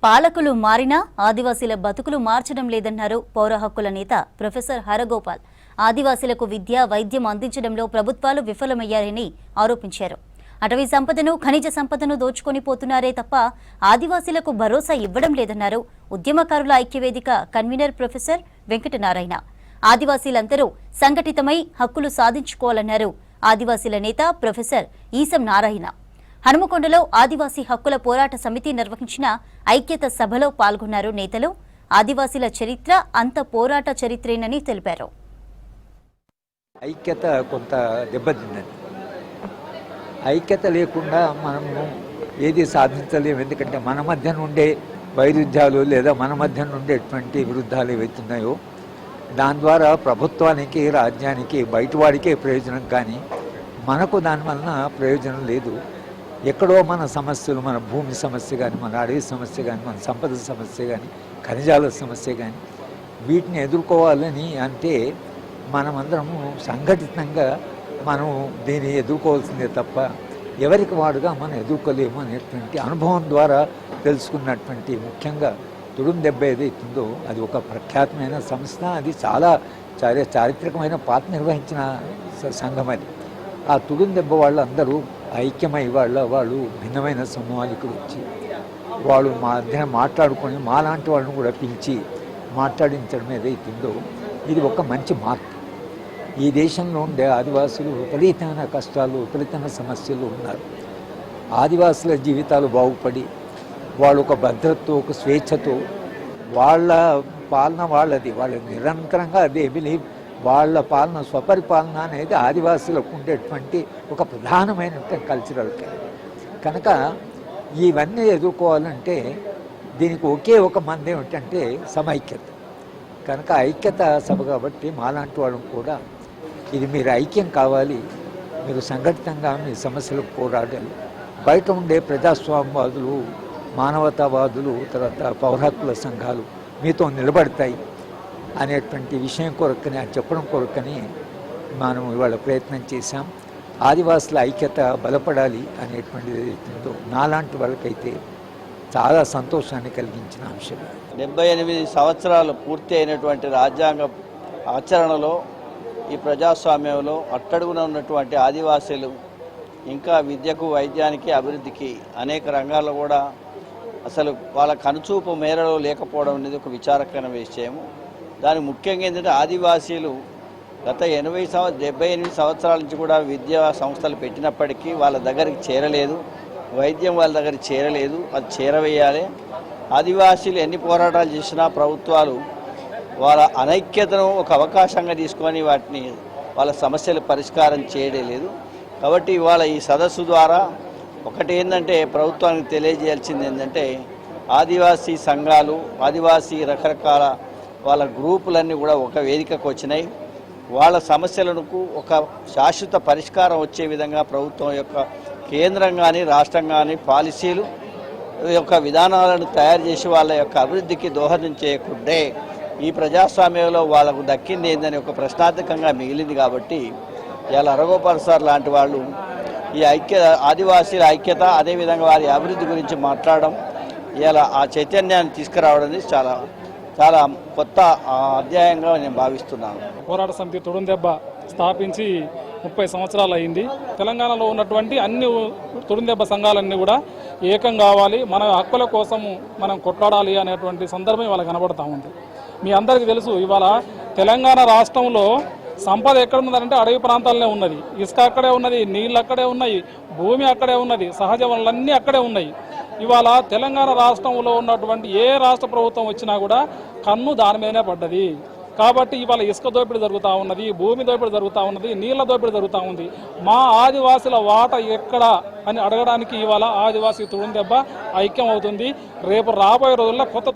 పాలకులు మారినా ఆదివాసీల బతుకులు మార్చడం లేదన్నారు పౌర హక్కుల నేత ప్రొఫెసర్ హరగోపాల్. ఆదివాసీలకు విద్య, వైద్యం అందించడంలో ప్రభుత్వాలు విఫలమయ్యారని ఆరోపించారు. అటవీ సంపదను, ఖనిజ సంపదను దోచుకొని పోతున్నారే తప్ప ఆదివాసీలకు భరోసా ఇవ్వడం లేదన్నారు ఉద్యమకారుల ఐక్యవేదిక కన్వీనర్ ప్రొఫెసర్ వెంకటనారాయణ. ఆదివాసీలందరూ సంఘటితమై హక్కులు సాధించుకోవాలన్నారు ఆదివాసీల నేత ప్రొఫెసర్ ఈసం నారాయణ. హనుమకొండలో ఆదివాసీ హక్కుల పోరాట సమితి నిర్వహించిన ఐక్యత సభలో పాల్గొన్నారు నేతలు. ఆదివాసీల చరిత్ర అంత పోరాట చరిత్రేనని తెలిపారు. ఐక్యత కొంత దెబ్బతిందండి. ఐక్యత లేకుండా మనము ఏది సాధించలేము. ఎందుకంటే మన మధ్య నుండే వైరుధ్యాలు లేదా మన మధ్య నుండేటువంటి విరుద్ధాలు ఏవైతున్నాయో దాని ద్వారా ప్రభుత్వానికి, రాజ్యానికి, బయటవాడికే ప్రయోజనం, కానీ మనకు దానివలన ప్రయోజనం లేదు. ఎక్కడో మన సమస్యలు, మన భూమి సమస్య కానీ, మన అడవి సమస్య కానీ, మన సంపద సమస్య కానీ, ఖనిజాల సమస్య కానీ, వీటిని ఎదుర్కోవాలని అంటే మనమందరము సంఘటితంగా మనం దీన్ని ఎదుర్కోవాల్సిందే తప్ప ఎవరికి వాడుగా మనం ఎదుర్కోలేము అనేటువంటి అనుభవం ద్వారా తెలుసుకున్నటువంటి, ముఖ్యంగా తుడుం దెబ్బ ఏదైతుందో అది ఒక ప్రఖ్యాతమైన సంస్థ. అది చాలా చారిత్రకమైన పాత్ర నిర్వహించిన సంఘం. అది ఆ తుడుం దెబ్బ వాళ్ళు అందరూ ఐక్యమై వాళ్ళు భిన్నమైన సమూహాలు ఇక్కడ వచ్చి వాళ్ళు మా మధ్య మాట్లాడుకొని మాలాంటి వాళ్ళని కూడా పిలిచి మాట్లాడించడం ఏదైతుందో ఇది ఒక మంచి మార్పు. ఈ దేశంలో ఉండే ఆదివాసులు విపరీతమైన కష్టాలు, విపరీతమైన సమస్యలు ఉన్నారు. ఆదివాసుల జీవితాలు బాగుపడి వాళ్ళు ఒక భద్రతతో, ఒక స్వేచ్ఛతో, వాళ్ళ పాలన వాళ్ళది, వాళ్ళ నిరంతరంగా అదే బిలీవ్ వాళ్ళ పాలన, స్వపరిపాలన అనేది ఆదివాసులకు ఉండేటువంటి ఒక ప్రధానమైనటువంటి కల్చరల్ కనుక ఇవన్నీ ఎదుర్కోవాలంటే దీనికి ఒకే ఒక మంది ఏమిటంటే సమైక్యత. కనుక ఐక్యత సభ కాబట్టి మాలాంటి వాళ్ళం కూడా ఇది మీరు ఐక్యం కావాలి, మీరు సంఘటితంగా మీ సమస్యలకు పోరాడాలి. బయట ఉండే ప్రజాస్వామ్యవాదులు, మానవతావాదులు, తర్వాత పౌర హక్కుల సంఘాలు మీతో నిలబడతాయి అనేటువంటి విషయం కొరకని, అది చెప్పడం కొరకని మనం ఇవాళ ప్రయత్నం చేశాం. ఆదివాసుల ఐక్యత బలపడాలి అనేటువంటిది ఏదైతుందో నాలాంటి వాళ్ళకైతే చాలా సంతోషాన్ని కలిగించిన అంశం. 78 సంవత్సరాలు పూర్తి అయినటువంటి రాజ్యాంగ ఆచరణలో, ఈ ప్రజాస్వామ్యంలో అట్టడుగున ఉన్నటువంటి ఆదివాసీలు ఇంకా విద్యకు, వైద్యానికి, అభివృద్ధికి అనేక రంగాల్లో కూడా అసలు వాళ్ళ కనుచూపు మేరలో లేకపోవడం అనేది ఒక విచారకరమైన విషయము. దానికి ముఖ్యంగా ఏంటంటే ఆదివాసీలు గత 78 సంవత్సరాల నుంచి కూడా విద్యా సంస్థలు పెట్టినప్పటికీ వాళ్ళ దగ్గరికి చేరలేదు, వైద్యం వాళ్ళ దగ్గరికి చేరలేదు. అది చేరవేయాలి. ఆదివాసీలు ఎన్ని పోరాటాలు చేసినా ప్రభుత్వాలు వాళ్ళ అనైక్యతను ఒక అవకాశంగా తీసుకొని వాటిని, వాళ్ళ సమస్యలు పరిష్కారం చేయడం లేదు. కాబట్టి ఇవాళ ఈ సదస్సు ద్వారా ఒకటి ఏంటంటే ప్రభుత్వానికి తెలియజేయాల్సింది ఏంటంటే ఆదివాసీ సంఘాలు, ఆదివాసీ రకరకాల వాళ్ళ గ్రూపులన్నీ కూడా ఒక వేదికకు వచ్చినాయి. వాళ్ళ సమస్యలకు ఒక శాశ్వత పరిష్కారం వచ్చే విధంగా ప్రభుత్వం యొక్క కేంద్రం కానీ, రాష్ట్రం కానీ పాలసీలు యొక్క విధానాలను తయారు చేసి వాళ్ళ యొక్క అభివృద్ధికి దోహదం చేయకుంటే ఈ ప్రజాస్వామ్యంలో వాళ్ళకు దక్కింది ఏందని ఒక ప్రశ్నార్థకంగా మిగిలింది. కాబట్టి ఇలా హరగోపాల్ సార్ లాంటి వాళ్ళు ఈ ఆదివాసీల ఐక్యత, అదేవిధంగా వారి అభివృద్ధి గురించి మాట్లాడడం, ఇలా ఆ చైతన్యాన్ని తీసుకురావడం చాలా చాలా కొత్త అధ్యాయంగా నేను భావిస్తున్నాను. పోరాట సమితి తుడుం దెబ్బ స్థాపించి 30 సంవత్సరాలు అయింది. తెలంగాణలో ఉన్నటువంటి అన్ని తుడుం దెబ్బ సంఘాలన్నీ కూడా ఏకం కావాలి, మన హక్కుల కోసము మనం కొట్లాడాలి అనేటువంటి సందర్భం ఇవాళ కనబడుతూ ఉంది. మీ అందరికీ తెలుసు, ఇవాళ తెలంగాణ రాష్ట్రంలో సంపద ఎక్కడ ఉన్నదంటే అడవి ప్రాంతాలనే ఉన్నది. ఇసుక అక్కడే ఉన్నది, నీళ్ళు అక్కడే ఉన్నాయి, భూమి అక్కడే ఉన్నది, సహజ వనరులన్నీ అక్కడే ఉన్నాయి. ఇవాళ తెలంగాణ రాష్ట్రంలో ఉన్నటువంటి ఏ రాష్ట్ర ప్రభుత్వం వచ్చినా కూడా కన్ను దాని మీదనే పడ్డది. కాబట్టి ఇవాళ ఇసుక దోపిడీ జరుగుతూ ఉన్నది, భూమి దోపిడీ జరుగుతూ ఉన్నది, నీళ్ల దోపిడీ జరుగుతూ ఉంది. మా ఆదివాసుల వాట ఎక్కడ అని అడగడానికి ఇవాళ ఆదివాసీ తుడుం దెబ్బ ఐక్యం అవుతుంది. రేపు రాబోయే రోజుల్లో కొత్త